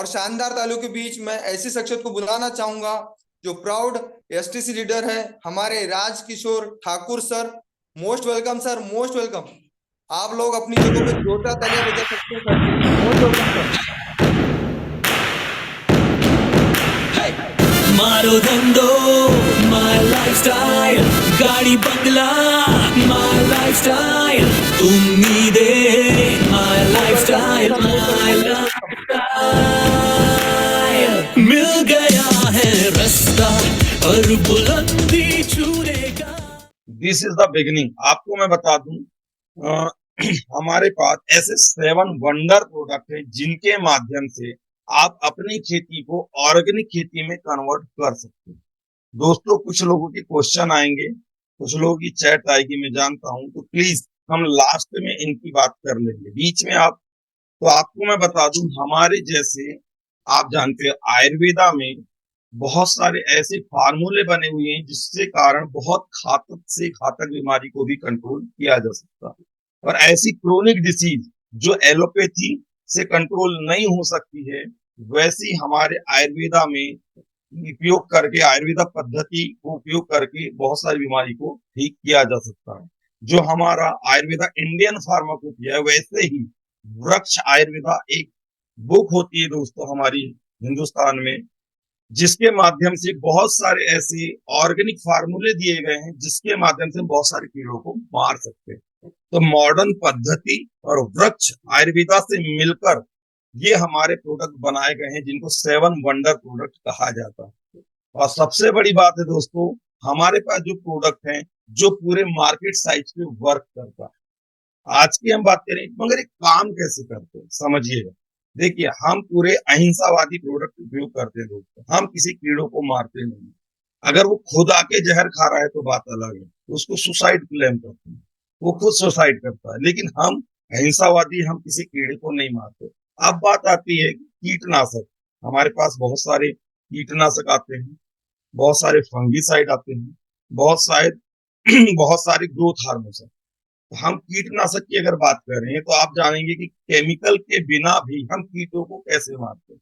और शानदार तालियों के बीच मैं ऐसी शख्सियत को बुलाना चाहूंगा जो प्राउड एसटीसी लीडर है, हमारे Raj Kishore Thakur sir. Most welcome sir, most welcome. आप लोग अपनी जगह पे जोरदार तालियां बजा सकते हैं सर के लिए। Most welcome sir. मारो धंधो माय लाइफस्टाइल, गाड़ी बंगला माय लाइफस्टाइल, उम्मीदें माय लाइफस्टाइल, माय लाइफस्टाइल। मिल गया है रास्ता और बुलंदी छूने का। This is the beginning. आपको मैं बता दूं, अ, हमारे पास ऐसे 7 वंडर प्रोडक्ट है जिनके माध्यम से आप अपनी खेती को ऑर्गेनिक खेती में कन्वर्ट कर सकते हैं। दोस्तों, कुछ लोगों के क्वेश्चन आएंगे, कुछ लोगों की चैट आएगी, मैं जानता हूं, तो प्लीज हम लास्ट में इनकी बात कर लेंगे। बीच में आप, तो आपको मैं बता दूं, हमारे जैसे, आप जानते हैं आयुर्वेदा में बहुत सारे ऐसे फार्मूले बने हुए हैं जिससे कारण बहुत घातक से घातक बीमारी को भी कंट्रोल किया जा सकता है। और ऐसी क्रोनिक डिसीज जो एलोपैथी से कंट्रोल नहीं हो सकती है, वैसी हमारे आयुर्वेदा में उपयोग करके, आयुर्वेदा पद्धति को उपयोग करके बहुत सारी बीमारी को ठीक किया जा सकता है। जो हमारा आयुर्वेदा इंडियन फार्माकोपिया है, वैसे ही वृक्ष आयुर्वेदा एक बुक होती है दोस्तों हमारी हिंदुस्तान में, जिसके माध्यम से बहुत सारे ऐसे ऑर्गेनिक फार्मूले दिए गए हैं जिसके माध्यम से बहुत सारे कीड़ों को मार सकते हैं। तो मॉडर्न पद्धति और वृक्ष आयुर्वेदा से मिलकर ये हमारे प्रोडक्ट बनाए गए हैं जिनको 7 वंडर प्रोडक्ट कहा जाता है। और सबसे बड़ी बात है दोस्तों, हमारे पास जो प्रोडक्ट हैं जो पूरे मार्केट साइज पे वर्क करता है। आज की हम बात करें, मगर एक काम कैसे करते हैं समझिएगा। देखिए, हम पूरे अहिंसावादी प्रोडक्ट उपयोग करते हैं दोस्तों, हम किसी कीड़ों को मारते नहीं। अगर वो खुद आके जहर खा रहा है तो बात अलग है, उसको सुसाइड क्लेम करते हैं, वो खुद सुसाइड करता है। लेकिन हम अहिंसावादी, हम किसी कीड़े को नहीं मारते। अब बात आती है कीटनाशक। हमारे पास बहुत सारे कीटनाशक आते हैं, बहुत सारे फंगीसाइड आते हैं, बहुत सारे बहुत सारे ग्रोथ हार्मोन। हम कीटनाशक की अगर बात करें तो आप जानेंगे कि केमिकल के बिना भी हम कीटों को कैसे मारते हैं।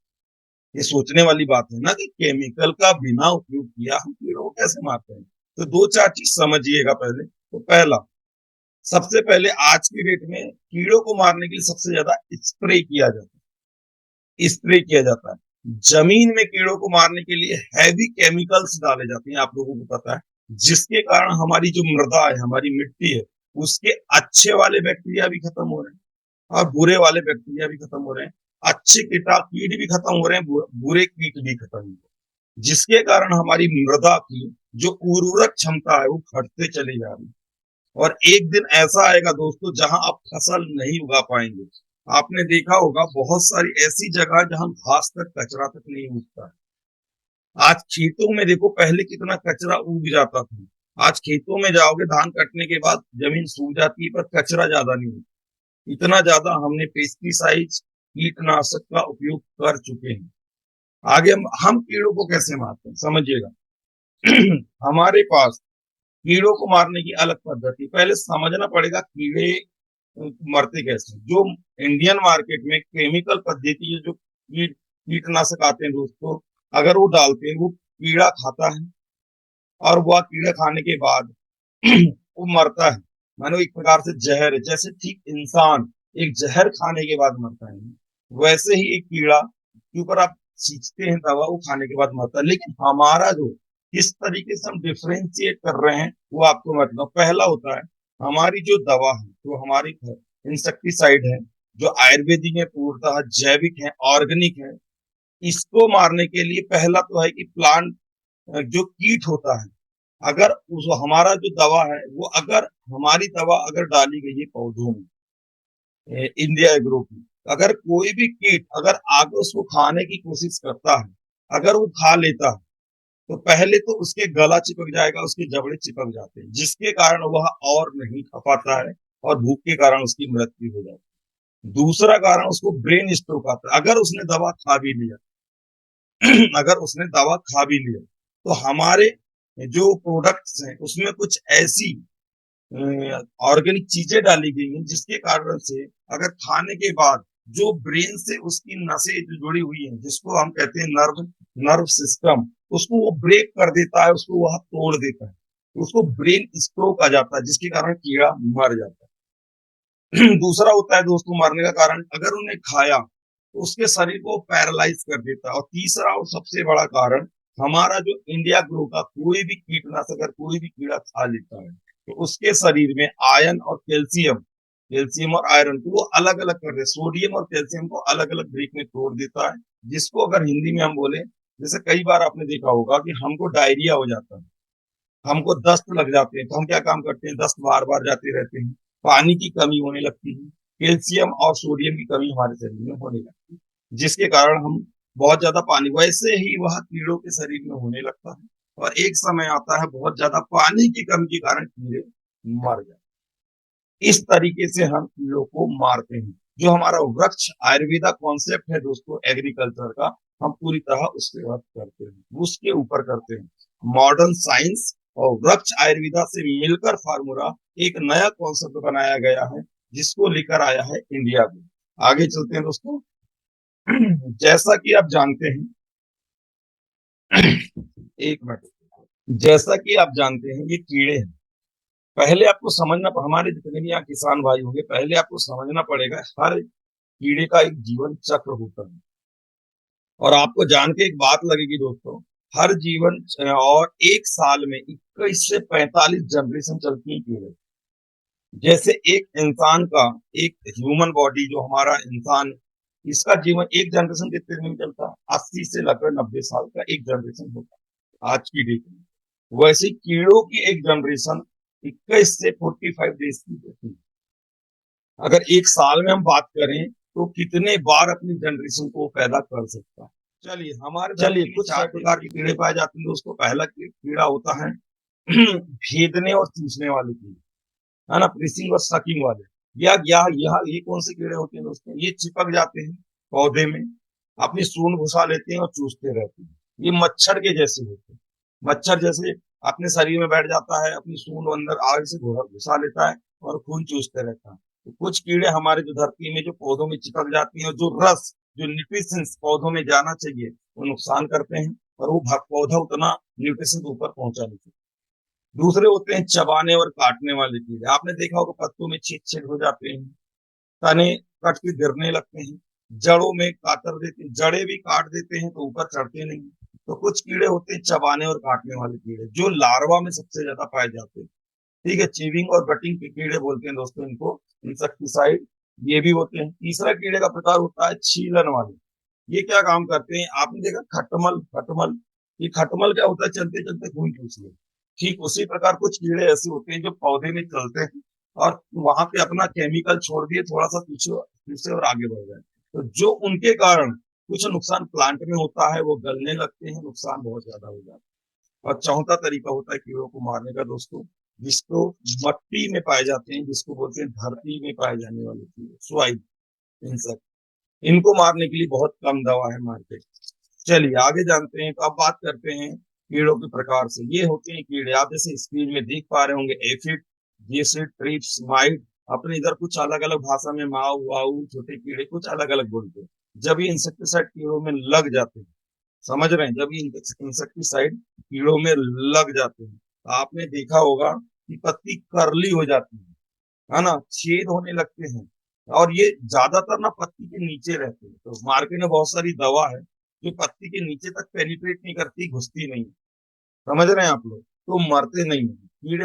ये सोचने वाली बात है ना कि केमिकल का बिना उपयोग किया हम कीड़ों को कैसे मारते हैं। तो दो चार चीज समझिएगा पहले। तो पहला, सबसे पहले आज की डेट में कीड़ों को मारने के लिए सबसे ज्यादा स्प्रे किया जाता है। स्प्रे किया जाता है जमीन में कीड़ों को मारने के लिए हैवी केमिकल्स डाले जाते हैं, आप लोगों को पता है, जिसके कारण हमारी जो मृदा है, हमारी मिट्टी है, उसके अच्छे वाले बैक्टीरिया भी खत्म हो रहे हैं और बुरे वाले बैक्टीरिया भी खत्म हो रहे हैं। अच्छे कीट भी खत्म हो रहे हैं, बुरे कीट भी खत्म हो रहे हैं, जिसके कारण हमारी मृदा की जो उर्वरक क्षमता है वो घटते चली जा रही है। और एक दिन ऐसा आएगा दोस्तों जहां आप फसल नहीं उगा पाएंगे। आपने देखा होगा बहुत सारी ऐसी जगह जहां घास तक, कचरा तक नहीं उगता है। आज खेतों में देखो, पहले कितना कचरा उग जाता था। आज खेतों में जाओगे, धान कटने के बाद जमीन सूख जाती है, पर कचरा ज्यादा नहीं होता। इतना ज्यादा हमने पेस्टिसाइड्स, कीटनाशक का उपयोग कर चुके हैं। आगे हम कीड़ों को कैसे मारते हैं समझिएगा। हमारे पास कीड़ों को मारने की अलग पद्धति, पहले समझना पड़ेगा कीड़े मरते कैसे। जो इंडियन मार्केट में केमिकल पद्धति है, जो कीटनाशक आते हैं दोस्तों, अगर वो डालते हैं, वो कीड़ा खाता है और वह कीड़ा खाने के बाद वो मरता है। मानो एक प्रकार से जहर है, जैसे ठीक इंसान एक जहर खाने के बाद मरता है, वैसे ही एक कीड़ा के ऊपर आप सींचते हैं दवा, वो खाने के बाद मरता है। लेकिन हमारा जो, किस तरीके से हम डिफ्रेंशिएट कर रहे हैं वो आपको मतलब, पहला होता है हमारी जो दवा है, जो हमारी इंसेक्टिसाइड है, जो आयुर्वेदिक है, पूर्णतः जैविक है, ऑर्गेनिक है। इसको मारने के लिए पहला तो है कि प्लांट, जो कीट होता है, अगर उस हमारा जो दवा है वो, अगर हमारी दवा अगर डाली गई है पौधों में, इंडिया एग्रो की, अगर कोई भी कीट अगर आगे उसको खाने की कोशिश करता है, अगर वो खा लेता है, तो पहले तो उसके गला चिपक जाएगा, उसके जबड़े चिपक जाते हैं, जिसके कारण वह और नहीं खा पाता है और भूख के कारण उसकी मृत्यु हो जाती है। दूसरा कारण, उसको ब्रेन स्ट्रोक आता है। अगर उसने दवा खा भी लिया अगर उसने दवा खा भी लिया, तो हमारे जो प्रोडक्ट्स हैं उसमें कुछ ऐसी ऑर्गेनिक चीजें डाली गई हैं जिसके कारण से अगर खाने के बाद जो ब्रेन से उसकी नसें जो जुड़ी हुई हैं, जिसको हम कहते हैं नर्व सिस्टम, उसको वो ब्रेक कर देता है, उसको वह तोड़ देता है, उसको ब्रेन स्ट्रोक आ जाता है, जिसके कारण कीड़ा मर जाता है। दूसरा होता है दोस्तों मरने का कारण, अगर उन्हें खाया तो उसके शरीर को पैरालाइज कर देता है। और तीसरा और सबसे बड़ा कारण, हमारा जो इंडिया ग्रो का कोई भी कीटनाशक अगर कोई भी कीड़ा खा लेता है तो उसके शरीर में आयरन और कैल्शियम, कैल्शियम और आयरन को वो अलग अलग कर दे, सोडियम और कैल्शियम को अलग अलग ब्रेक में तोड़ देता है। जिसको अगर हिंदी में हम बोले, जैसे कई बार आपने देखा होगा कि हमको डायरिया हो जाता है, हमको दस्त लग जाते हैं, तो हम क्या काम करते हैं, दस्त बार बार जाते रहते हैं, पानी की कमी होने लगती है, कैल्शियम और सोडियम की कमी हमारे शरीर में होने लगती है, जिसके कारण हम बहुत ज्यादा पानी, वैसे ही वह कीड़ों के शरीर में होने लगता है। और एक समय आता है बहुत ज्यादा पानी की कमी के कारण कीड़े मर जाते हैं। इस तरीके से हम कीड़ों को मारते हैं। जो हमारा वृक्ष आयुर्वेदा कॉन्सेप्ट है दोस्तों एग्रीकल्चर का, हम पूरी तरह उसके बात करते हैं, उसके ऊपर करते हैं। मॉडर्न साइंस और वृक्ष आयुर्वेदा से मिलकर फार्मूला एक नया कॉन्सेप्ट बनाया गया है, जिसको लेकर आया है इंडिया में। आगे चलते हैं दोस्तों। जैसा कि आप जानते हैं, एक मिनट, जैसा कि आप जानते हैं ये कीड़े हैं। पहले आपको समझना, हमारे जितने भी यहाँ किसान भाई होंगे, पहले आपको समझना पड़ेगा हर कीड़े का एक जीवन चक्र होता है। और आपको जान के एक बात लगेगी दोस्तों, हर जीवन और एक साल में 21 से 45 जनरेशन चलती है कीड़े। जैसे एक इंसान का, एक ह्यूमन बॉडी जो हमारा इंसान, इसका जीवन एक जनरेशन कितने दिन चलता है, 80 से लगभग 90 साल का एक जनरेशन होता है आज की डेट में। वैसे कीड़ों की एक जनरेशन 21 से 45 डेज की होती है। अगर एक साल में हम बात करें तो कितने बार अपनी जनरेशन को पैदा कर सकता है। चलिए कुछ 4 प्रकार के कीड़े पाए जाते हैं दोस्तों। पहला कीड़ा होता है भेदने और चूसने वाले कीड़े, है ना, प्रेसिंग और सकिंग वाले। यह ये कौन से कीड़े होते हैं दोस्तों, ये चिपक जाते हैं पौधे में, अपनी सूंड घुसा लेते हैं और चूसते रहते हैं। ये मच्छर के जैसे होते हैं, मच्छर जैसे अपने शरीर में बैठ जाता है, अपनी सूंड अंदर आग से घुसा लेता है और खून चूसते रहता है। तो कुछ कीड़े हमारे जो धरती में जो पौधों में चिपक जाती हैं, जो रस, जो न्यूट्रिशन पौधों में जाना चाहिए, वो नुकसान करते हैं और वो पौधा उतना न्यूट्रिशन ऊपर पहुंचा नहीं सकता। दूसरे होते हैं चबाने और काटने वाले कीड़े। आपने देखा होगा पत्तों में छेद छेद हो जाते हैं, तने कट के गिरने लगते हैं, जड़ों में कातर देते हैं, जड़े भी काट देते हैं तो ऊपर चढ़ते नहीं। तो कुछ कीड़े होते हैं चबाने और काटने वाले कीड़े, जो लार्वा में सबसे ज्यादा पाए जाते हैं। ठीक है, चीविंग और गटिंग के कीड़े बोलते हैं दोस्तों इनको, इंसेक्टिसाइड, ये भी होते हैं। तीसरा कीड़े का प्रकार होता है छीलन वाले। ये क्या काम करते हैं, आपने देखा खटमल, खटमल, ये खटमल क्या होता है, चलते चलते खून चूस ले। ठीक उसी प्रकार कुछ कीड़े ऐसे होते हैं जो पौधे में चलते हैं और वहां पे अपना केमिकल छोड़ दिए, थोड़ा सा पीछे और आगे बढ़ जाए, तो जो उनके कारण कुछ नुकसान प्लांट में होता है, वो गलने लगते हैं, नुकसान बहुत ज्यादा हो जाता है। और चौथा तरीका होता है कीड़ों को मारने का दोस्तों, जिसको मट्टी में पाए जाते हैं, जिसको बोलते हैं धरती में पाए जाने वाले कीड़े, स्वाइल इंसेक्ट। इनको मारने के लिए बहुत कम दवा है मार्केट। चलिए आगे जानते हैं। तो अब बात करते हैं कीड़ों के प्रकार से। ये होते हैं कीड़े, आप जैसे स्क्रीन में देख पा रहे होंगे, एफिड, जेसिड, ट्रिप्स, माइट। अपने इधर कुछ अलग अलग भाषा में माऊ वाऊ, छोटे कीड़े कुछ अलग अलग बोलते हैं। जब ये इंसेक्टिसाइड कीड़ों में लग जाते हैं, समझ रहे हैं, जब ये इंसेक्टिसाइड कीड़ों में लग जाते हैं, तो आपने देखा होगा कि पत्ती करली हो जाती है ना, छेद होने लगते हैं, और ये ज्यादातर ना पत्ती के नीचे रहते हैं। तो मार्केट में बहुत सारी दवा है जो पत्ती के नीचे तक पेनिट्रेट नहीं करती, घुसती नहीं, समझ रहे हैं आप लोग, तो मरते नहीं है कीड़े।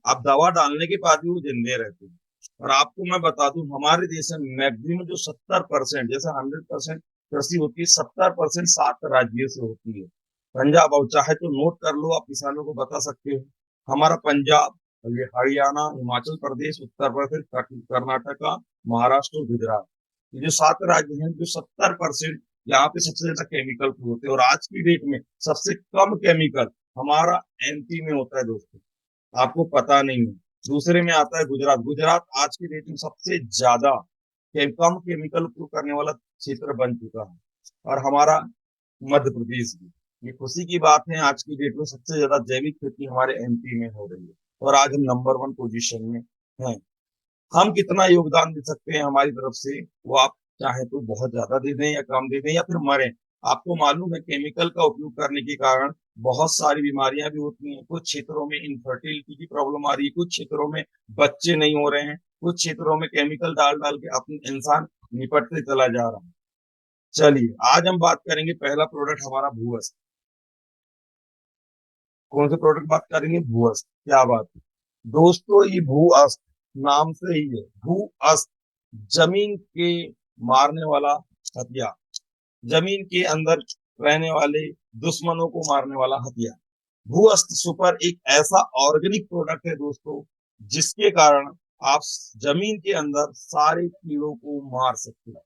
आप दवा डालने के बाद भी वो जिंदे रहते हैं। और आपको मैं बता दूं, हमारे देश में मैक्सिमम जो 70%, जैसे 100% कृषि होती है, 70% 7 राज्यों से होती है। पंजाब, और चाहे तो नोट कर लो, आप किसानों को बता सकते हो, हमारा पंजाब, ये हरियाणा, हिमाचल प्रदेश, उत्तर प्रदेश, कर्नाटका, महाराष्ट्र और गुजरात, ये जो 7 राज्य हैं, जो 70%, यहाँ पे सबसे ज्यादा केमिकल होते हैं। और आज की डेट में सबसे कम केमिकल हमारा एमपी में होता है दोस्तों, आपको पता नहीं है। दूसरे में आता है गुजरात। गुजरात आज की डेट में सबसे ज्यादा कम केमिकल उपयोग करने वाला क्षेत्र बन चुका है। और हमारा मध्य प्रदेश भी, ये खुशी की बात है, आज की डेट में सबसे ज्यादा जैविक खेती हमारे एमपी में हो रही है, और आज हम नंबर 1 पोजीशन में हैं। हम कितना योगदान दे सकते हैं हमारी तरफ से, वो आप चाहे तो बहुत ज्यादा दे दें या कम दे दें या फिर मरें। आपको मालूम है केमिकल का उपयोग करने के कारण बहुत सारी बीमारियां भी होती हैं। कुछ क्षेत्रों में इनफर्टिलिटी की प्रॉब्लम आ रही है, कुछ क्षेत्रों में बच्चे नहीं हो रहे हैं, कुछ क्षेत्रों में केमिकल डाल डाल के अपने इंसान निपटते चला जा रहा है। चलिए आज हम बात करेंगे, पहला प्रोडक्ट हमारा भूअस्त। कौन से प्रोडक्ट बात करेंगे? भूअस्त। क्या बात है दोस्तों, ये भूअस्त नाम से ही है। भूअस्त जमीन के मारने वाला हथियार, जमीन के अंदर रहने वाले दुश्मनों को मारने वाला हथियार। भूअस्त सुपर एक ऐसा ऑर्गेनिक प्रोडक्ट है दोस्तों, जिसके कारण आप जमीन के अंदर सारे कीड़ों को मार सकते हैं।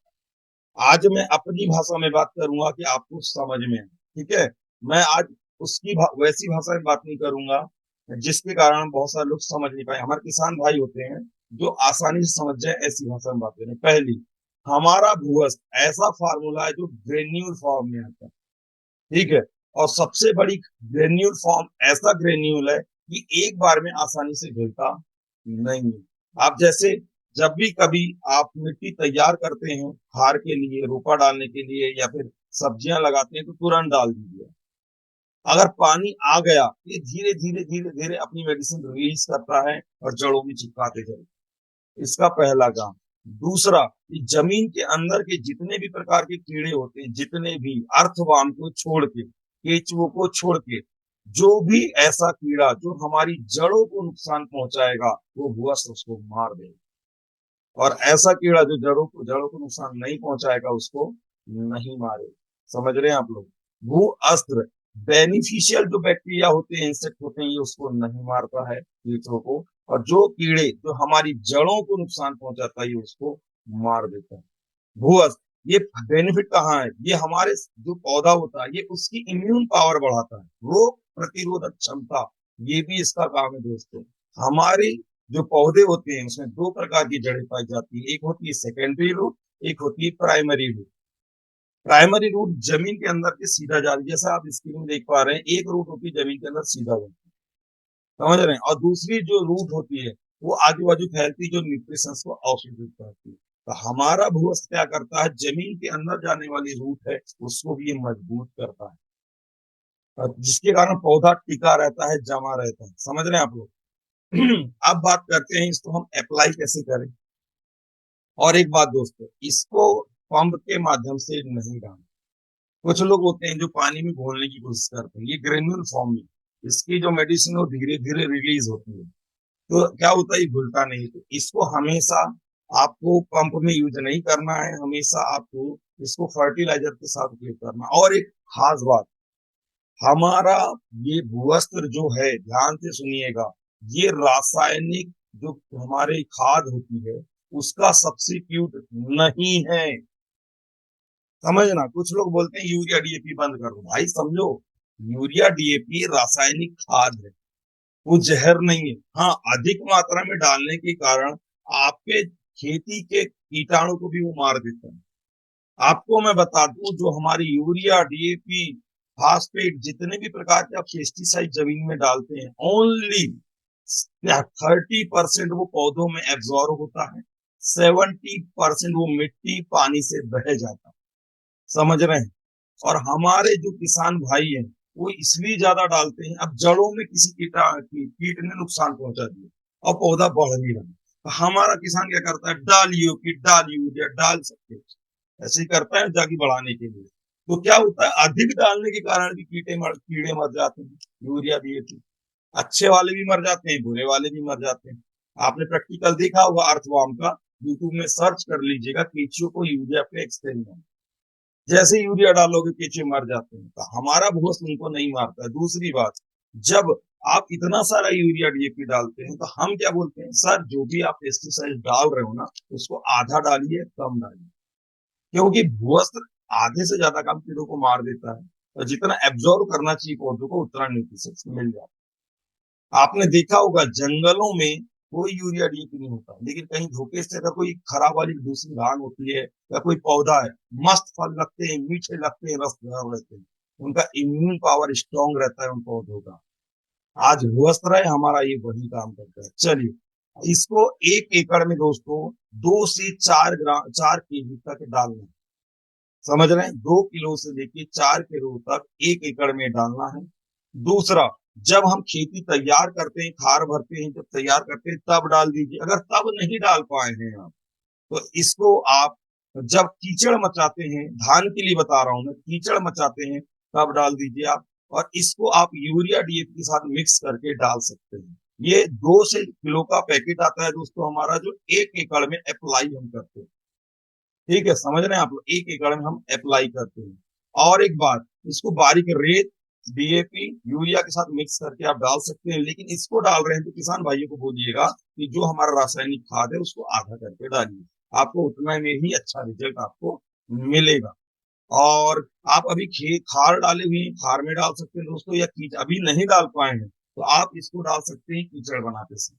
आज मैं अपनी भाषा में बात करूंगा कि आपको समझ में आए, ठीक है। मैं आज उसकी वैसी भाषा में बात नहीं करूंगा जिसके कारण बहुत सारे लोग समझ नहीं पाए। हमारे किसान भाई होते हैं जो आसानी से समझ जाए, ऐसी भाषा में बात करें। पहली, हमारा भूअस्त ऐसा फार्मूला है जो ग्रेन्यूल फॉर्म में आता है, ठीक है। और सबसे बड़ी ग्रेन्यूल फॉर्म ऐसा ग्रेन्यूल है कि एक बार में आसानी से घुलता नहीं है। आप जैसे जब भी कभी आप मिट्टी तैयार करते हैं खार के लिए, रोपा डालने के लिए या फिर सब्जियां लगाते हैं तो तुरंत डाल दीजिए। अगर पानी आ गया, ये धीरे धीरे धीरे धीरे अपनी मेडिसिन रिलीज करता है और जड़ों में चिपकाते जाए। इसका पहला काम। दूसरा, कि जमीन के अंदर के जितने भी प्रकार के कीड़े होते हैं, जितने भी अर्थवाम को छोड़ के, केचुओं को छोड़ के, जो भी ऐसा कीड़ा जो हमारी जड़ों को नुकसान पहुंचाएगा वो भूअस्त उसको मार देगा। और ऐसा कीड़ा जो जड़ों को नुकसान नहीं पहुंचाएगा उसको नहीं मारे। समझ रहे हैं आप लोग? भू अस्त्र बेनिफिशियल जो बैक्टीरिया होते हैं, इंसेक्ट होते हैं, ये उसको नहीं मारता है कीटों को। और जो कीड़े जो हमारी जड़ों को नुकसान पहुंचाता है ये उसको मार देता है। भू अस्त्र ये बेनिफिट कहाँ है? ये हमारे जो पौधा होता है ये उसकी इम्यून पावर बढ़ाता है, रोग प्रतिरोधक क्षमता, ये भी इसका काम है दोस्तों। हमारे जो पौधे होते हैं उसमें दो प्रकार की जड़ें पाई जाती है, एक होती है सेकेंडरी रूट, एक होती है प्राइमरी रूट। प्राइमरी रूट जमीन के अंदर के सीधा जा रही है, जैसा आप स्क्रीन में देख पा रहे हैं। एक रूट होती है जमीन के अंदर सीधा जाती है, समझ रहे हैं। और दूसरी जो रूट होती है वो आजू बाजू फैलती, जो न्यूट्रिशंस को अवशोषित करती है। तो हमारा भूअस्त क्या करता है? जमीन के अंदर जाने वाली रूट है उसको भी ये मजबूत करता है, और जिसके कारण पौधा टिका रहता है, जमा रहता है। समझ रहे हैं आप लोग? अब बात करते हैं इसको हम अप्लाई कैसे करें। और एक बात दोस्तों, इसको पंप के माध्यम से नहीं डालना। कुछ लोग होते हैं जो पानी में घोलने की कोशिश करते हैं, ये ग्रेन्यूल फॉर्म में इसकी जो मेडिसिन वो धीरे धीरे रिलीज होती है, तो क्या होता है ये घुलता नहीं। तो इसको हमेशा आपको पंप में यूज नहीं करना है, हमेशा आपको इसको फर्टिलाइजर के साथ उपयोग करना। और एक खास बात, हमारा ये भूअस्त्र जो है, ध्यान से सुनिएगा, ये रासायनिक जो हमारे खाद होती है उसका सब्स्टिट्यूट नहीं है। समझना, कुछ लोग बोलते हैं यूरिया डीएपी बंद कर दो। भाई समझो, यूरिया डीएपी रासायनिक खाद है, वो जहर नहीं है। हाँ, अधिक मात्रा में डालने के कारण आपके खेती के कीटाणु को भी वो मार देता है। आपको मैं बता दूं, जो हमारी यूरिया डीएपी फास्फेट जितने भी प्रकार के आप पेस्टिसाइड जमीन में डालते हैं, ओनली 30% वो पौधों में एब्जॉर्ब होता है, 70% वो मिट्टी पानी से बह जाता है। समझ रहे हैं? और हमारे जो किसान भाई हैं वो इसलिए ज्यादा डालते हैं, अब जड़ों में किसी कीट ने नुकसान पहुंचा दिया और पौधा बढ़ नहीं रहा, तो हमारा किसान क्या करता है? डालियो कीट, डाल यूरिया, डाल सकते, ऐसे ही करता है जाके बढ़ाने के लिए। तो क्या होता है? अधिक डालने के कारण भी कीड़े मर जाते हैं। यूरिया दिए थे, अच्छे वाले भी मर जाते हैं, बुरे वाले भी मर जाते हैं। आपने प्रैक्टिकल देखा होगा अर्थवार्म का, यूट्यूब में सर्च कर लीजिएगा, केंचुओं को यूरिया पे एक्सपेरिमेंट। जैसे यूरिया डालोगे केंचुए मर जाते हैं। तो हमारा भूअस्त उनको नहीं मारता है। दूसरी बात, जब आप इतना सारा यूरिया डीएपी डालते हैं तो हम क्या बोलते हैं? सर जो भी आप पेस्टिसाइड डाल रहे हो ना उसको आधा डालिए, कम डालिए, क्योंकि भूअस्त्र आधे से ज्यादा काम कीड़ों को मार देता है, और जितना एब्जॉर्ब करना चाहिए पौधों को उतना न्यूट्रिशंस मिल जाता है। आपने देखा होगा जंगलों में कोई यूरिया डीएपी नहीं होता, लेकिन कहीं धोखे से अगर कोई खराब वाली दूसरी धान होती है या कोई पौधा है, मस्त फल लगते हैं, मीठे लगते हैं, रसदार रहते हैं, उनका इम्यून पावर स्ट्रांग रहता है उन पौधों का। आज भूअस्त्र है हमारा, ये वही काम करता है। चलिए इसको 1 एकड़ में दोस्तों 2 से 4 केजी तक डालना है। समझ रहे हैं, 2 किलो से लेके 4 किलो तक 1 एकड़ में डालना है। दूसरा, जब हम खेती तैयार करते हैं, खार भरते हैं, जब तैयार करते हैं तब डाल दीजिए। अगर तब नहीं डाल पाए हैं आप, तो इसको आप जब कीचड़ मचाते हैं, धान के लिए बता रहा हूं मैं, कीचड़ मचाते हैं तब डाल दीजिए आप। और इसको आप यूरिया डीएपी के साथ मिक्स करके डाल सकते हैं। ये 2 किलो का पैकेट आता है दोस्तों हमारा, जो 1 एकड़ में अप्लाई हम करते हैं। ठीक है, समझ रहे हैं आप लोग, 1 एकड़ में हम अप्लाई करते हैं। और एक बात, इसको बारीक रेत डीएपी यूरिया के साथ मिक्स करके आप डाल सकते हैं। लेकिन इसको डाल रहे हैं तो किसान भाइयों को बोलिएगा कि जो हमारा रासायनिक खाद है उसको आधा करके डालिए, आपको उतना में ही अच्छा रिजल्ट आपको मिलेगा। और आप अभी खार डाले हुए हैं, खार में डाल सकते हैं दोस्तों, या कीचड़ अभी नहीं डाल पाए हैं तो आप इसको डाल सकते हैं कीचड़ बनाते समय।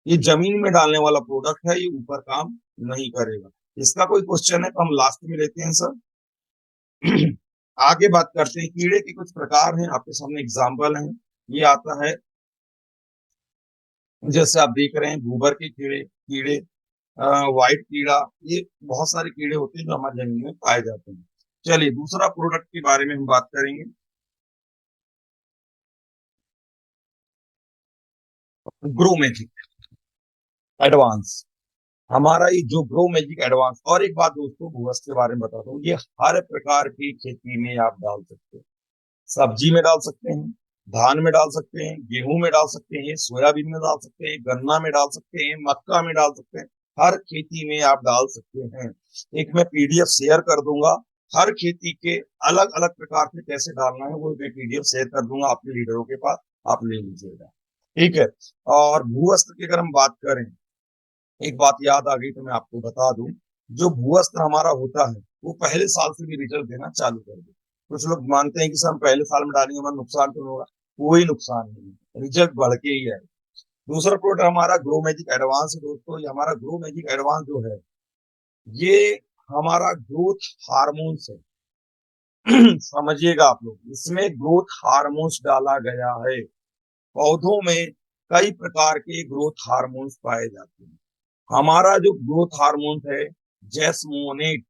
ये जमीन में डालने वाला प्रोडक्ट है, ये ऊपर काम नहीं करेगा। इसका कोई क्वेश्चन है तो हम लास्ट में लेते हैं सर। आगे बात करते हैं, कीड़े के कुछ प्रकार हैं, आपके सामने एग्जाम्पल है। ये आता है, जैसे आप देख रहे हैं, गोबर के कीड़े कीड़े व्हाइट कीड़ा, ये बहुत सारे कीड़े होते हैं जो हमारे जमीन में पाए जाते हैं। चलिए दूसरा प्रोडक्ट के बारे में हम बात करेंगे, ग्रो मैजिक एडवांस। हमारा ये जो ग्रो मैजिक एडवांस, और एक बात दोस्तों भूवस्त के बारे में बताता हूँ, ये हर प्रकार की खेती में आप डाल सकते हैं। सब्जी में डाल सकते हैं, धान में डाल सकते हैं, गेहूं में डाल सकते हैं, सोयाबीन में डाल सकते हैं, गन्ना में डाल सकते हैं, मक्का में डाल सकते हैं। हर खेती में आप डाल सकते हैं। एक मैं पीडीएफ शेयर कर दूंगा, हर खेती के अलग अलग प्रकार से कैसे डालना है वो मैं पीडीएफ शेयर कर दूंगा आपके लीडरों के पास, आप ले लीजिएगा। ठीक है। और भूअस्त्र की अगर हम बात करें, एक बात याद आ गई तो मैं आपको बता दूं, जो भूअस्त्र हमारा होता है वो पहले साल से भी रिजल्ट देना चालू कर दे। कुछ लोग मानते हैं कि सर हम पहले साल में डालेंगे हमारा नुकसान तो होगा, कोई नुकसान नहीं, रिजल्ट बढ़ के ही है। दूसरा प्रोडक्ट हमारा ग्रो मैजिक एडवांस है दोस्तों। ये हमारा ग्रो मैजिक एडवांस जो है, ये हमारा ग्रोथ हार्मोन्स है। समझिएगा आप लोग, इसमें ग्रोथ हार्मोन्स डाला गया है। पौधों में कई प्रकार के ग्रोथ हार्मोन्स पाए जाते हैं। हमारा जो ग्रोथ हार्मोन है जैस्मोनेट,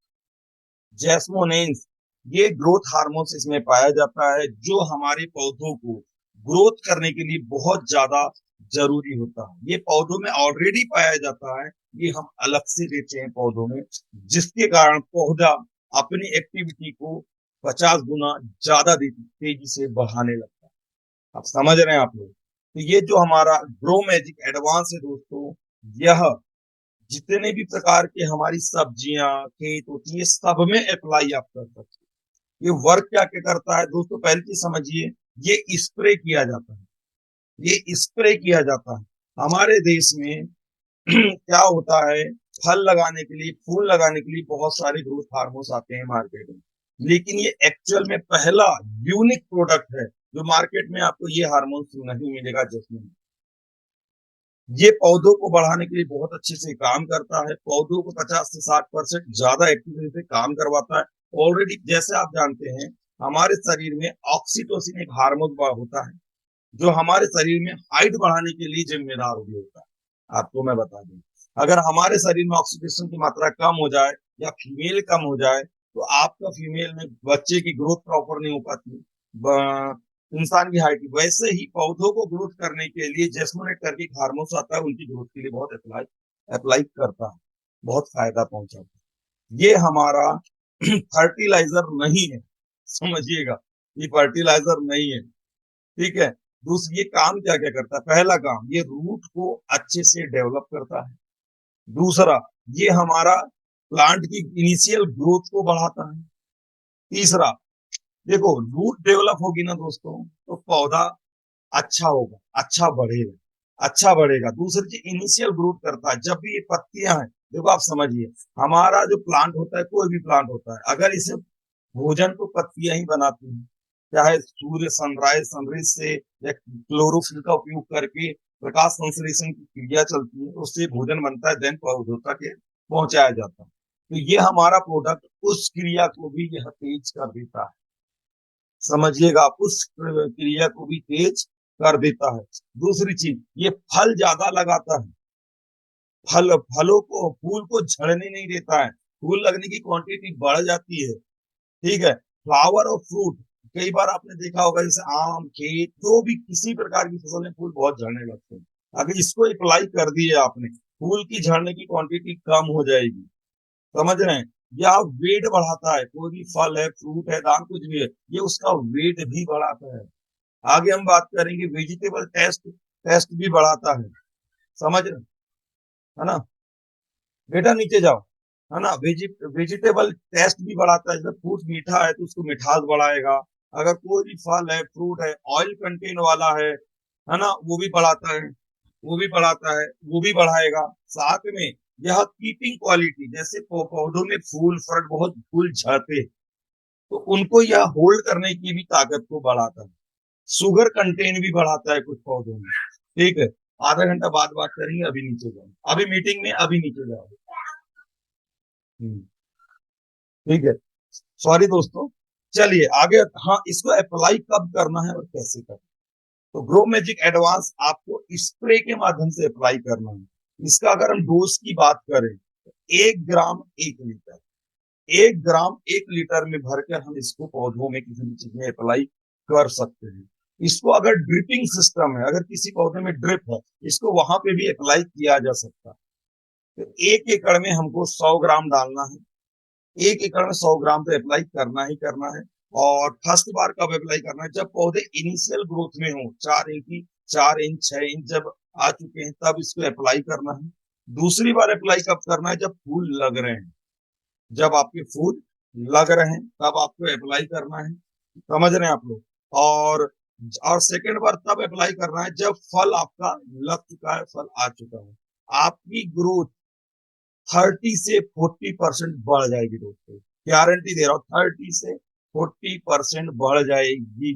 जैस्मोनेंस, ये ग्रोथ हार्मोन्स इसमें पाया जाता है, जो हमारे पौधों को ग्रोथ करने के लिए बहुत ज्यादा जरूरी होता है। ये पौधों में ऑलरेडी पाया जाता है, ये हम अलग से देते हैं पौधों में, जिसके कारण पौधा अपनी एक्टिविटी को 50 गुना ज्यादा तेजी से बढ़ाने लगता है। आप समझ रहे हैं आप लोग। तो ये जो हमारा ग्रो मैजिक एडवांस है दोस्तों, यह जितने भी प्रकार के हमारी सब्जियां खेत होती है सब में अप्लाई आप कर सकते हैं। ये वर्क क्या क्या करता है दोस्तों, पहले चीज समझिए, ये स्प्रे किया जाता है, ये स्प्रे किया जाता है। हमारे देश में क्या होता है, फल लगाने के लिए, फूल लगाने के लिए बहुत सारे ग्रोथ हार्मोन्स आते हैं मार्केट में, लेकिन ये एक्चुअल में पहला यूनिक प्रोडक्ट है जो मार्केट में आपको ये हार्मोन्स नहीं मिलेगा। जिसमें ये पौधों को बढ़ाने के लिए बहुत अच्छे से काम करता है, पौधों को 50 से 60% ज्यादा एक्टिविटी से काम करवाता है। ऑलरेडी जैसे आप जानते हैं, हमारे शरीर में ऑक्सीटोसिन एक हार्मोन होता है, जो हमारे शरीर में हाइट बढ़ाने के लिए जिम्मेदार भी होता है। आपको मैं बता दूं, अगर हमारे शरीर में ऑक्सीटोसिन की मात्रा कम हो जाए या फीमेल कम हो जाए, तो आपका फीमेल में बच्चे की ग्रोथ प्रॉपर नहीं हो पाती, इंसान की हाइट। वैसे ही पौधों को ग्रोथ करने के लिए जैस्मोनेट करके हार्मोन्स आता है, उनकी ग्रोथ के लिए बहुत अप्लाई अप्लाई करता है, बहुत फायदा पहुंचाता है। ये हमारा फर्टिलाइजर नहीं है, समझिएगा, ये फर्टिलाइजर नहीं है। ठीक है। दूसरी, ये काम क्या क्या करता है, पहला काम, ये रूट को अच्छे से डेवलप करता है। दूसरा, ये हमारा प्लांट की इनिशियल ग्रोथ को बढ़ाता है। तीसरा, देखो रूट डेवलप होगी ना दोस्तों, तो पौधा अच्छा होगा, अच्छा बढ़ेगा, अच्छा बढ़ेगा। दूसरी चीज, इनिशियल ग्रोथ करता है। जब भी ये पत्तियां हैं, देखो आप समझिए, हमारा जो प्लांट होता है, कोई भी प्लांट होता है, अगर इसे भोजन तो पत्तियां ही बनाती हैं, चाहे सूर्य सनराइज सनराइज से या क्लोरोफिल का उपयोग करके प्रकाश संश्लेषण की क्रिया चलती है, उससे भोजन बनता है, देन पौधों तक पहुंचाया जाता है। तो ये हमारा प्रोडक्ट उस क्रिया को भी यह तेज कर देता है। समझिएगा, उस क्रिया को भी तेज कर देता है। दूसरी चीज, ये फल ज्यादा लगाता है। फलों को, फूल को झड़ने नहीं देता है, फूल लगने की क्वांटिटी बढ़ जाती है। ठीक है, फ्लावर और फ्रूट, कई बार आपने देखा होगा जैसे आम, केक, जो भी किसी प्रकार की फसल में फूल बहुत झड़ने लगते हैं। अगर इसको अप्लाई कर दिए आपने, फूल की झड़ने की क्वांटिटी कम हो जाएगी। समझ रहे हैं? या वेट बढ़ाता है, कोई भी फल है, फ्रूट है, दान कुछ भी है, ये उसका वेट भी बढ़ाता है। आगे हम बात करेंगे वेजिटेबल टेस्ट, टेस्ट भी बढ़ाता है। समझ रहे हैं? है ना? बेटा नीचे जाओ। है ना? वेजिटेबल टेस्ट भी बढ़ाता है, जैसे फ्रूट मीठा है तो उसको मिठास बढ़ाएगा। अगर कोई भी फल है, फ्रूट है, ऑयल कंटेंट वाला है ना, वो भी बढ़ाता है, वो भी बढ़ाता है, वो भी बढ़ाएगा। साथ में यह कीपिंग क्वालिटी, जैसे पौधों में फूल फल, बहुत फूल झड़ते हैं, तो उनको यह होल्ड करने की भी ताकत को बढ़ाता है। शुगर कंटेंट भी बढ़ाता है कुछ पौधों में। ठीक है, आधा घंटा बाद बात करेंगे, अभी नीचे जाओ, अभी मीटिंग में, अभी नीचे जाओ। हम्म, ठीक है, सॉरी दोस्तों। चलिए आगे, हाँ, इसको अप्लाई कब करना है और कैसे करना है। तो ग्रो मैजिक एडवांस आपको स्प्रे के माध्यम से अप्लाई करना है। इसका अगर हम डोज की बात करें तो 1 ग्राम 1 लीटर, 1 ग्राम 1 लीटर में भरकर हम इसको पौधों में किसी भी चीज में अप्लाई कर सकते हैं। इसको अगर ड्रिपिंग सिस्टम है, अगर किसी पौधे में ड्रिप है, इसको वहां पे भी अप्लाई किया जा सकता है। तो 1 एकड़ में हमको 100 ग्राम डालना है। 1 एकड़ में 100 ग्राम तो अप्लाई करना ही करना है। और फर्स्ट बार कब अप्लाई करना है, जब पौधे इनिशियल ग्रोथ में हो, 4 इंच, 4 इंच 6 इंच जब आ चुके हैं, तब इसको अप्लाई करना है। दूसरी बार अप्लाई कब करना है, जब फूल लग रहे हैं, जब आपके फूल लग रहे हैं तब आपको अप्लाई करना है। समझ रहे हैं आप लोग? और सेकेंड बार तब अप्लाई करना है जब फल आपका लग चुका है, फल आ चुका है, आपकी ग्रोथ 30 से 40% बढ़ जाएगी दोस्तों, गारंटी दे रहा हूँ, 30 से 40% बढ़ जाएगी।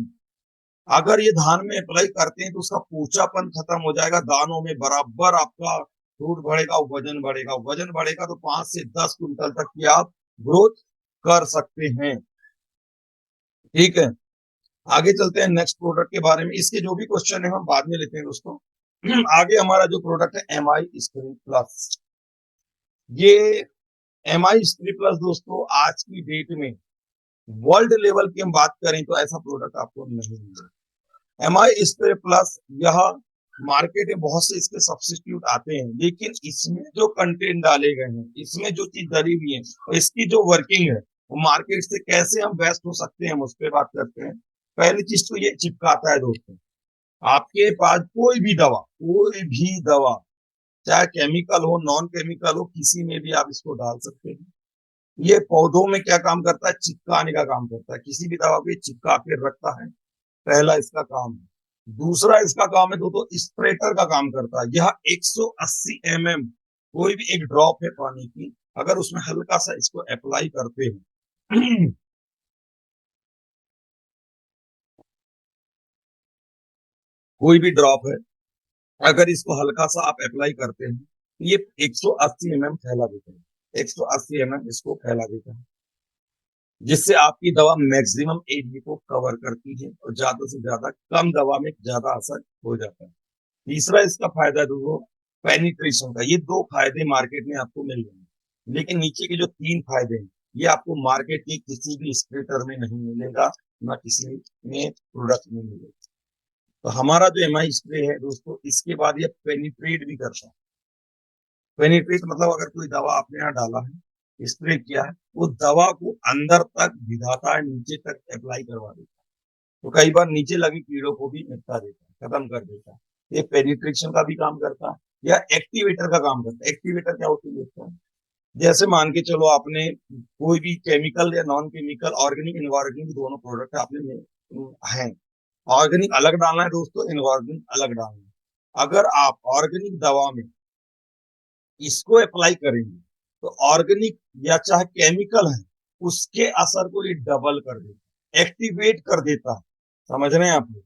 अगर ये धान में अप्लाई करते हैं तो उसका पूछापन खत्म हो जाएगा, दानों में बराबर आपका फ्रूट बढ़ेगा, वजन बढ़ेगा, वजन बढ़ेगा तो 5 से 10 क्विंटल तक की आप ग्रोथ कर सकते हैं। ठीक है, आगे चलते हैं नेक्स्ट प्रोडक्ट के बारे में। इसके जो भी क्वेश्चन है हम बाद में लेते हैं दोस्तों। आगे हमारा जो प्रोडक्ट है एम आई स्क्रीन प्लस, ये एम आई स्क्रीन प्लस दोस्तों आज की डेट में वर्ल्ड लेवल की हम बात करें तो ऐसा प्रोडक्ट आपको नहीं मिलेगा। एम आई स्प्रे प्लस, यह मार्केट में बहुत से इसके सब्सिट्यूट आते हैं, लेकिन इसमें जो कंटेंट डाले गए हैं, इसमें जो चीज डली हुई है, और इसकी जो वर्किंग है, वो मार्केट से कैसे हम बेस्ट हो सकते हैं, हम उस पर बात करते हैं। पहली चीज तो ये चिपकाता है दोस्तों। आपके पास कोई भी दवा, चाहे केमिकल हो, नॉन केमिकल हो, किसी में भी आप इसको डाल सकते हैं। ये पौधों में क्या काम करता है, चिपकाने का काम करता है, किसी भी दवा को चिपका के रखता है, पहला इसका काम है। दूसरा इसका काम है दोस्तों, स्प्रेटर का काम करता है। यह 180 mm, कोई भी एक ड्रॉप है पानी की, अगर उसमें हल्का सा इसको अप्लाई करते हैं कोई भी ड्रॉप है, अगर इसको हल्का सा आप अप्लाई करते हैं, ये 180 mm फैला देता है, 180 mm इसको फैला देता है, जिससे आपकी दवा मैक्सिमम एरिया को कवर करती है और ज्यादा से ज्यादा कम दवा में ज्यादा असर हो जाता है। तीसरा इसका फायदा दोस्तों पेनिट्रेशन का। ये 2 फायदे मार्केट में आपको मिल रहे हैं, लेकिन नीचे के जो 3 फायदे हैं, ये आपको मार्केट के किसी भी स्प्रेटर में नहीं मिलेगा, ना किसी में प्रोडक्ट में मिलेगा। तो हमारा जो एमआई स्प्रे है दोस्तों, इसके बाद ये पेनिट्रेट भी करता है। पेनिट्रेट मतलब अगर कोई दवा आपने यहाँ डाला है, स्प्रे किया है, वो दवा को अंदर तक भिगाता है, नीचे तक अप्लाई करवा देता है, तो कई बार नीचे लगे कीड़ों को भी निपटा देता है, खत्म कर देता है। ये पेनिट्रेशन का भी काम करता है, या एक्टिवेटर का काम करता है। एक्टिवेटर क्या होती है, जैसे मान के चलो आपने कोई भी केमिकल या नॉन केमिकल, ऑर्गेनिक इनऑर्गेनिक दोनों प्रोडक्ट आपने हैं, ऑर्गेनिक अलग डालना है दोस्तों, इनऑर्गेनिक अलग डालना है। अगर आप ऑर्गेनिक दवा में इसको अप्लाई करेंगे तो ऑर्गेनिक या चाहे केमिकल है, उसके असर को ये डबल कर देता है, एक्टिवेट कर देता है। समझ रहे हैं आप लोग?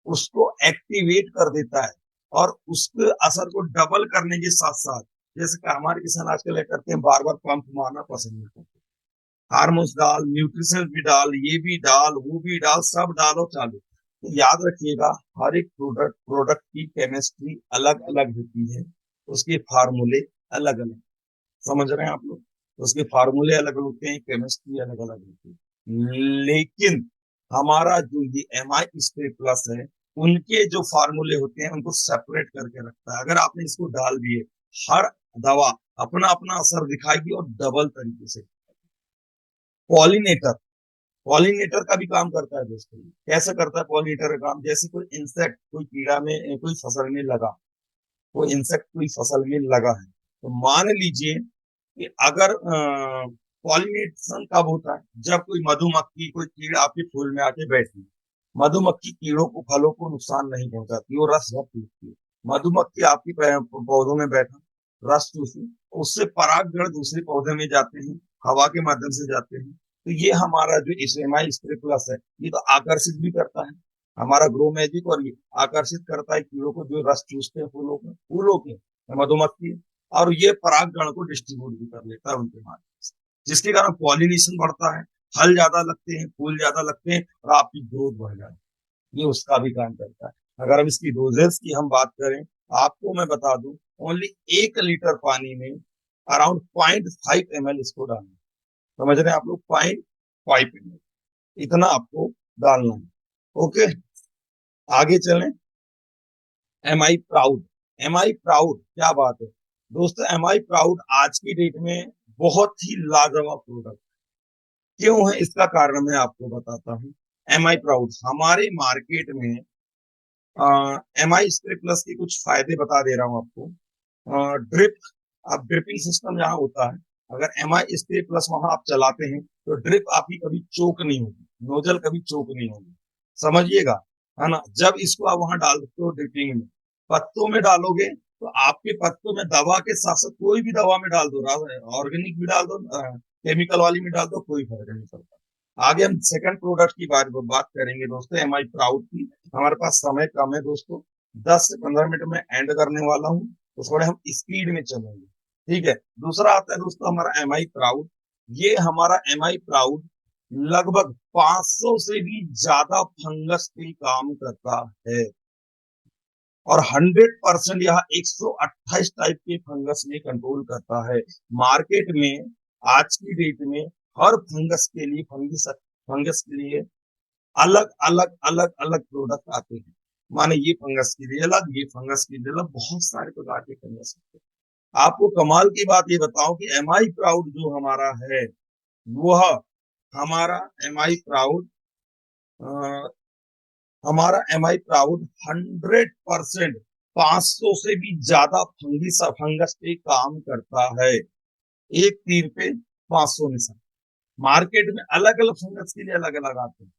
उसको एक्टिवेट कर देता है, और उसके असर को डबल करने के साथ साथ, जैसे कि हमारे किसान आजकल करते हैं, बार बार पंप मारना पसंद नहीं करते, हार्मोन्स डाल, न्यूट्रिशन भी डाल, ये भी डाल, वो भी डाल, सब डालो चालू। तो याद रखिएगा, हर एक प्रोडक्ट की केमिस्ट्री अलग अलग होती है, उसके फार्मूले अलग अलग, समझ रहे हैं आप लोग। तो उसके फार्मूले अलग अलग होते हैं, केमिस्ट्री अलग अलग होती है, लेकिन हमारा जो ये MI स्प्रे प्लस है, उनके जो फार्मूले होते हैं उनको सेपरेट करके रखता है। अगर आपने इसको डाल दिए, हर दवा अपना अपना असर दिखाएगी और डबल तरीके से। पॉलिनेटर, पॉलिनेटर का भी काम करता है दोस्तों। कैसे करता है पॉलिनेटर का काम? जैसे कोई इंसेक्ट कोई कीड़ा में कोई फसल में लगा, कोई इंसेक्ट कोई फसल में लगा है, तो मान लीजिए कि अगर पॉलिनेशन कब होता है? जब कोई मधुमक्खी कोई कीड़ा आपके फूल में आके बैठी, मधुमक्खी कीड़ों को फलों को नुकसान नहीं पहुंचाती, वो रस बहुत पीती है। मधुमक्खी आपके पौधों में बैठा रस चूसी, उससे परागकण दूसरे पौधे में जाते हैं, हवा के माध्यम से जाते हैं। तो ये हमारा जो एसएमआई स्प्रे प्लस है, ये तो आकर्षित भी करता है हमारा ग्रो मैजिक, और ये आकर्षित करता है कीड़ों को जो रस चूसते हैं फूलों के मधुमक्खी, और ये परागकण को डिस्ट्रीब्यूट भी कर लेता है उनके माध्यम से, जिसके कारण पॉलिनेशन बढ़ता है, फल ज्यादा लगते हैं, फूल ज्यादा लगते हैं, और आपकी ग्रोथ बढ़ जाती है। ये उसका भी काम करता है। अगर हम इसकी डोजेस की हम बात करें, आपको मैं बता दूं, ओनली 1 लीटर पानी में अराउंड 0.5 ml इसको डालना। समझ रहे हैं आप लोग? 0.5 ml इतना आपको डालना है। ओके, आगे चलें। MI प्राउड, MI प्राउड क्या बात है दोस्तों। MI प्राउड आज की डेट में बहुत ही लाजवाब प्रोडक्ट क्यों है, इसका कारण मैं आपको बताता हूँ। MI प्राउड हमारे मार्केट में MI स्प्रे प्लस के कुछ फायदे बता दे रहा हूँ आपको। ड्रिप, अब ड्रिपिंग सिस्टम जहाँ होता है, अगर MI स्प्रे प्लस वहां आप चलाते हैं तो ड्रिप आपकी कभी चोक नहीं होगी, नोजल कभी चोक नहीं होगी, समझिएगा, है ना। जब इसको आप वहां डाल दो ड्रिपिंग में, पत्तों में डालोगे तो आपके पत्तों में दवा के साथ साथ कोई भी दवा में डाल दो, ऑर्गेनिक भी डाल दो, केमिकल वाली में डाल दो, कोई फर्क नहीं पड़ता। आगे हम सेकंड प्रोडक्ट की बात करेंगे दोस्तों, MI प्राउड की। हमारे पास समय कम है दोस्तों, 10 से 15 मिनट में एंड करने वाला हूँ, तो थोड़े हम स्पीड में चलेंगे, ठीक है। दूसरा आता है दोस्तों हमारा MI प्राउड। ये हमारा MI प्राउड लगभग 500 से भी ज्यादा फंगस पे काम करता है, और 100% यह 128 टाइप के फंगस में कंट्रोल करता है। मार्केट में आज की डेट में हर फंगस के लिए फंगस के लिए अलग अलग अलग अलग प्रोडक्ट आते हैं। माने ये फंगस के लिए अलग, ये फंगस के लिए अलग, बहुत सारे प्रकार के फंगस होते हैं। आपको कमाल की बात ये बताऊं कि MI प्राउड जो हमारा है, वह हमारा MI प्राउड हमारा MI प्राउड 100% 500 से भी ज्यादा फंगस पे काम करता है। एक तीर पे 500 निशान। मार्केट में अलग अलग फंगस के लिए अलग अलग आते हैं,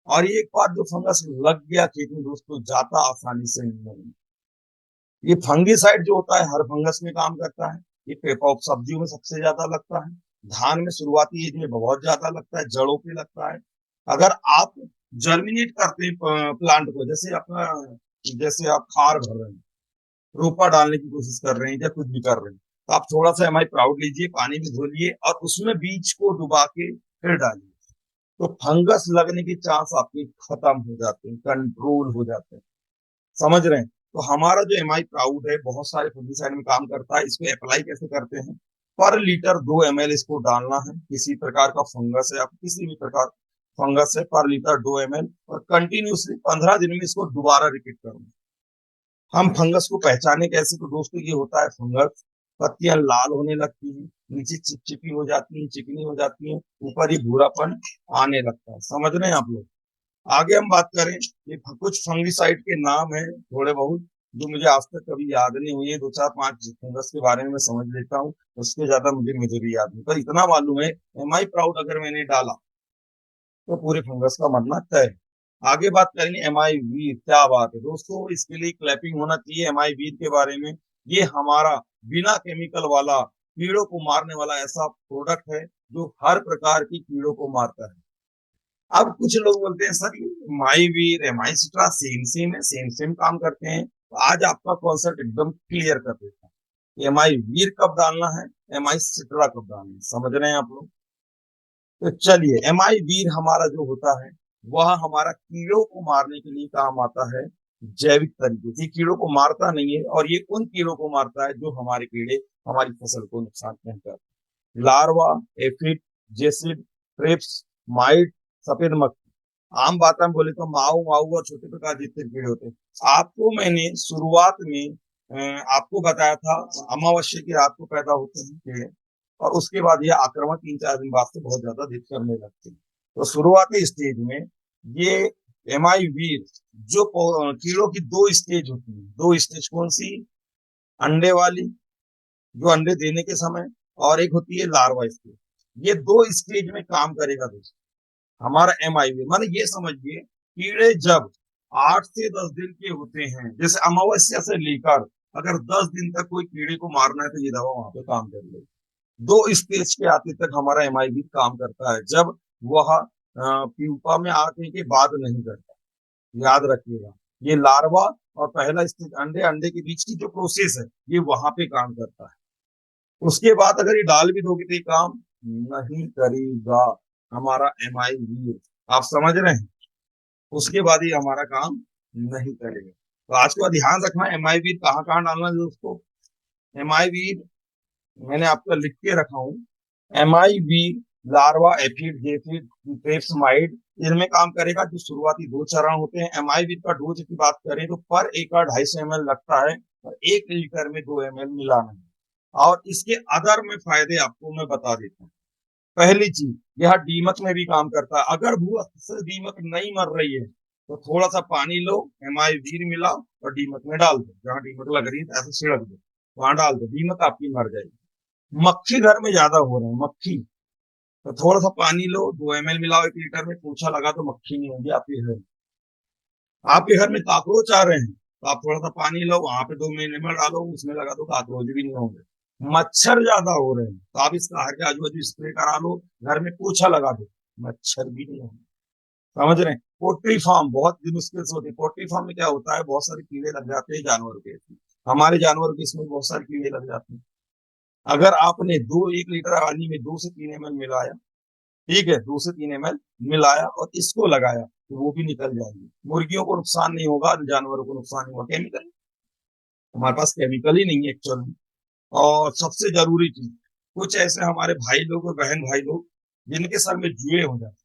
और एक बार जो फंगस लग गया खेत में दोस्तों, जाता आसानी से नहीं। ये फंगीसाइड जो होता है हर फंगस में काम करता है। ये सब्जियों में सबसे ज्यादा लगता है, धान में शुरुआती एज में बहुत ज्यादा लगता है, जड़ों पे लगता है। अगर आप जर्मिनेट करते हैं प्लांट को, जैसे आप खार भर रहे हैं, रोपा डालने की कोशिश कर रहे हैं या कुछ भी कर रहे हैं, तो आप थोड़ा सा MI प्राउड लीजिए, पानी में धोलिए और उसमें बीज को डुबा के फिर डालिए, तो फंगस लगने के चांस आपके खत्म हो जाते हैं, कंट्रोल हो जाते हैं, समझ रहे हैं। तो हमारा जो MI प्राउड है बहुत सारे फंगिसाइड में काम करता है। इसको अप्लाई कैसे करते हैं? पर लीटर 2 ml इसको डालना है। किसी प्रकार का फंगस है, आप किसी भी प्रकार फंगस है, पर लीटर 2 ml, और कंटिन्यूसली 15 दिन में इसको दोबारा रिपीट करना। हम फंगस को पहचाने कैसे? तो दोस्तों ये होता है फंगस, पत्तियां लाल होने लगती हैं, नीचे चिपचिपी हो जाती हैं, चिकनी हो जाती हैं, ऊपर ही भूरापन आने लगता है, समझ रहे हैं आप लोग। आगे हम बात करें, ये कुछ फंगिसाइड के नाम है थोड़े बहुत, जो मुझे आज तक कभी याद नहीं हुई है। 2 4 5 फंगस के बारे में मैं समझ लेता हूँ, उसके ज्यादा मुझे भी याद नहीं, पर इतना मालूम है MI प्राउड अगर मैंने डाला तो पूरे फंगस का मरना तय है। आगे बात करेंगे MI वीर, क्या बात है दोस्तों, इसके लिए क्लैपिंग होना चाहिए। MI वीर के बारे में, ये हमारा बिना केमिकल वाला कीड़ों को मारने वाला ऐसा प्रोडक्ट है जो हर प्रकार की कीड़ों को मारता है। अब कुछ लोग बोलते हैं सर माई वीर MI सिट्रा सेम है, सेम काम करते हैं। तो आज आपका कॉन्सेप्ट एकदम क्लियर कर देता है, MI वीर कब डालना है, MI सिट्रा कब डालना है, समझ रहे हैं आप लोग। तो चलिए, MI वीर हमारा जो होता है वह हमारा कीड़ों को मारने के लिए काम आता है, जैविक तरीके से। कीड़ों को मारता नहीं है, और ये उन कीड़ों को मारता है जो हमारे कीड़े हमारी फसल को नुकसान पहुंचाते। Larva, aphid, jassid, trips, might, सफेद मक्खी, आम भाषा में बोले तो माऊ माऊ और छोटे प्रकार जितने कीड़े होते हैं। आपको मैंने शुरुआत में आपको बताया था अमावस्या की रात को पैदा होते हैं कीड़े, और उसके बाद ये आक्रमण 3-4 दिन बाद से बहुत ज्यादा दिख करने लगते हैं। तो शुरुआती स्टेज में ये एमआई वीर जो कीड़ों की दो स्टेज होती है, दो स्टेज कौन सी, अंडे वाली जो अंडे देने के समय, और एक होती है लार्वा स्टेज। ये दो स्टेज में काम करेगा दोस्तों हमारा एमआईवी। माने ये समझिए कीड़े जब 8 से 10 दिन के होते हैं, जैसे अमावस्या से लेकर अगर 10 दिन तक कोई कीड़े को मारना है तो ये दवा वहां पे काम कर ले। दो स्टेज के आते तक हमारा एमआईवी काम करता है, जब वह प्यूपा में आने के बाद नहीं करता। याद रखिएगा, ये लार्वा और पहला स्टेज अंडे अंडे के बीच की जो प्रोसेस है ये वहां पे काम करता है। उसके बाद अगर ये डाल भी दोगे तो ये काम नहीं करेगा हमारा एमआईवी। आप समझ रहे हैं, उसके बाद ही हमारा काम नहीं करेगा। तो आज का ध्यान रखना, एमआईवी कहाँ कहाँ डालना है दोस्तों। एमआईवी मैंने आपको लिख के रखा हूँ, एमआईवी लार्वा, एफिड, जेफिड, ट्रिप्स, माइट, इनमें काम करेगा। जो शुरुआती 2 चरण होते हैं। एमआईवी का डोज की बात करें तो पर एकड़ 250 ml लगता है, और 1 लीटर में 2 ml मिलाना है। और इसके अदर में फायदे आपको मैं बता देता हूँ। पहली चीज, यह दीमक में भी काम करता है। अगर भू से दीमक नहीं मर रही है तो थोड़ा सा पानी लो, एमआईवी मिलाओ और दीमक में डाल दो। जहां दीमक लग रही है ऐसे छिड़क दो, वहां डाल दो, दीमक आपकी मर जाएगी। मक्खी घर में ज्यादा हो रहे हैं, मक्खी, तो थोड़ा सा पानी लो, 2 ml मिलाओ 1 लीटर में, पोछा लगा तो मक्खी नहीं होगी आपके घर में। आपके घर में काकरोच आ रहे हैं तो आप थोड़ा सा पानी लो, वहां पे 2 ml डालो, उसमें लगा दो, काकरोच भी नहीं होंगे। मच्छर ज्यादा हो रहे हैं तो आप इस घर के आजू बाजू स्प्रे करा लो, घर में पोछा लगा दो, मच्छर भी नहीं होंगे। समझ रहे हैं। पोल्ट्री फार्म बहुत मुश्किल से होती है। पोल्ट्री फार्म में क्या होता है, बहुत सारे कीड़े लग जाते हैं जानवरों के, हमारे जानवरों के इसमें बहुत सारे कीड़े लग जाते हैं। अगर आपने 1 लीटर पानी में 2 से 3 ml मिलाया, ठीक है, 2 से 3 ml मिलाया और इसको लगाया तो वो भी निकल जाएगी। मुर्गियों को नुकसान नहीं होगा, जानवरों को नुकसान नहीं होगा। केमिकल, हमारे पास केमिकल ही नहीं है एक्चुअल में। और सबसे जरूरी चीज, कुछ ऐसे हमारे भाई लोग और बहन भाई लोग जिनके सर में जुए हो जाते हैं,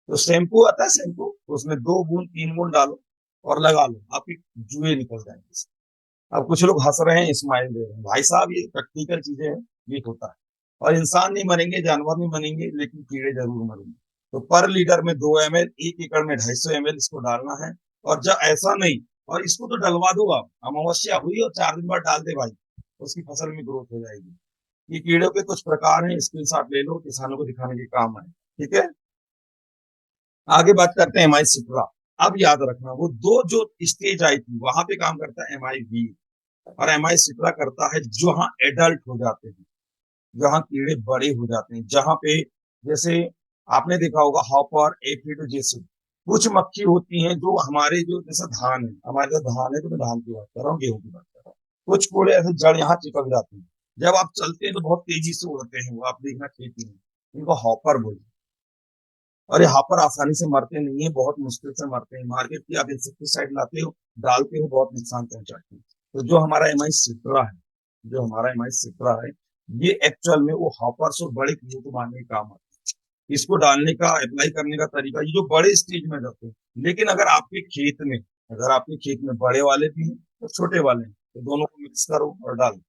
तो शैम्पू आता है, शैम्पू, तो उसमें 2 बूंद 3 बूंद डालो और लगा लो, आपके जुए निकल जाएंगे। अब कुछ लोग हंस रहे हैं, स्माइल दे रहे हैं, भाई साहब ये प्रैक्टिकल चीजें हैं, ये होता है। और इंसान नहीं मरेंगे, जानवर नहीं मरेंगे, लेकिन कीड़े जरूर मरेंगे। तो पर लीटर में 2 ml, 1 एकड़ में 250 ml इसको डालना है। और जब ऐसा नहीं, और इसको तो डलवा दो आप, अमावस्या हुई और 4 दिन बाद डाल दे भाई, उसकी फसल में ग्रोथ हो जाएगी। ये कीड़ों के कुछ प्रकार हैं, स्क्रीनशॉट ले लो, किसानों को दिखाने के काम आए। ठीक है, आगे बात करते हैं एमआई सिट्रा। अब याद रखना, वो दो जो स्टेज आई थी वहां पे काम करता है एमआई वी, और एमआई सिट्रा करता है जहां एडल्ट हो जाते हैं, जहां कीड़े बड़े हो जाते हैं, जहां पे जैसे आपने देखा होगा हॉपर, एफिड जैसे कुछ मक्खी होती हैं जो हमारे जो जैसा धान है, हमारे जो धान है तो मैं धान की बात कर रहा हूँ, गेहूं की बात कर रहा हूँ, कुछ कूड़े ऐसे जड़ यहाँ चिपक जाते हैं, जब आप चलते हैं तो बहुत तेजी से उड़ते हैं वो, आप देखना खेती में, इनको हॉपर बोलते हैं। और ये हॉपर आसानी से मरते नहीं है, बहुत मुश्किल से मरते हैं। मार्केट की आप इंसेक्टिसाइड लाते हो, डालते हो, बहुत नुकसान पहुंचाते हैं। तो जो हमारा एमआई सिट्रा है, जो हमारा एमआई सिट्रा है, ये एक्चुअल में वो हॉपर्स और बड़े कीड़ों को मारने का काम आता है। इसको डालने का, अप्लाई करने का तरीका, ये जो बड़े स्टेज में जाते हैं। लेकिन अगर आपके खेत में, अगर आपके खेत में बड़े वाले भी हैं और छोटे वाले हैं, तो दोनों को मिक्स करो और डाल दो,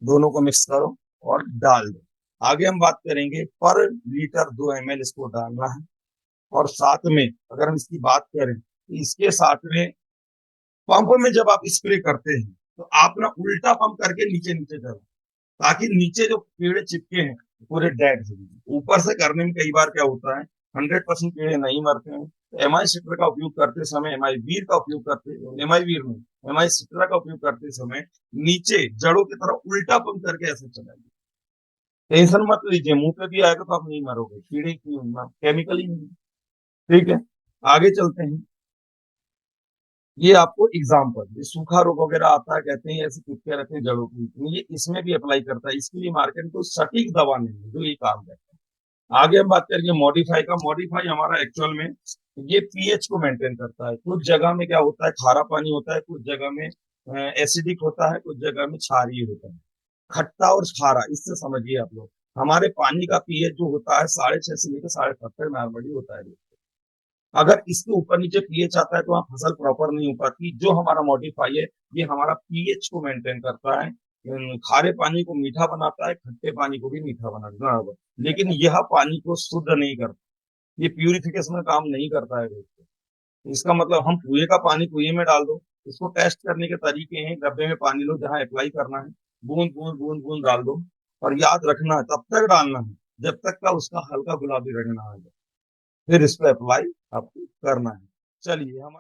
दोनों को मिक्स करो और डाल दो। आगे हम बात करेंगे, पर लीटर 2 ml इसको डालना है। और साथ में अगर हम इसकी बात करें तो इसके साथ में पंप में जब आप स्प्रे करते हैं तो आप ना उल्टा पंप करके नीचे नीचे करो, ताकि नीचे जो कीड़े चिपके हैं पूरे डेड हो जाए। ऊपर से करने में कई बार क्या होता है, 100% कीड़े नहीं मरते हैं। तो एमआई सिट्रा का उपयोग करते समय, एमआई वीर का उपयोग करते, एमआई वीर में एमआई सिट्रा का उपयोग करते समय नीचे जड़ों की तरफ उल्टा पंप करके ऐसे चलाइए। टेंशन मत लीजिए, मुंह पे भी आएगा तो आप नहीं मरोगे, कीड़े की केमिकल ही नहीं। ठीक है, आगे चलते हैं। ये आपको एग्जाम्पल, ये सूखा रोग वगैरह आता है, कहते हैं ऐसे चिपके रहते हैं जड़ों की, ये इसमें भी अप्लाई करता है। इसके लिए मार्केट में कोई सटीक दवा नहीं है जो ये काम करता है। आगे हम बात करेंगे मॉडिफाई का। मॉडिफाई हमारा एक्चुअल में ये पीएच को मेंटेन करता है। कुछ जगह में क्या होता है, खारा पानी होता है, कुछ जगह में एसिडिक होता है, कुछ जगह में क्षारीय होता है। खट्टा और खारा, इससे समझिए आप लोग। हमारे पानी का पीएच जो होता है 6.5 से लेकर 7.5 नॉर्मली होता है। अगर इसके ऊपर नीचे पीएच आता है तो वहाँ फसल प्रॉपर नहीं हो पाती। जो हमारा मॉडिफाई है ये हमारा पीएच को मेंटेन करता है, खारे पानी को मीठा बनाता है, खट्टे पानी को भी मीठा बनाता है, लेकिन यह पानी को शुद्ध नहीं करता। ये प्यूरिफिकेशन का काम नहीं करता है दोस्तों। इसका मतलब हम कुएं का पानी कुएं में डाल दो। इसको टेस्ट करने के तरीके हैं, डब्बे में पानी लो, जहां अप्लाई करना है बूंद बूंद बूंद बूंद डाल दो, और याद रखना है तब तक डालना है जब तक का उसका हल्का गुलाबी रंग ना आ जाए, फिर इस पे अप्लाई आपको करना है। चलिए हम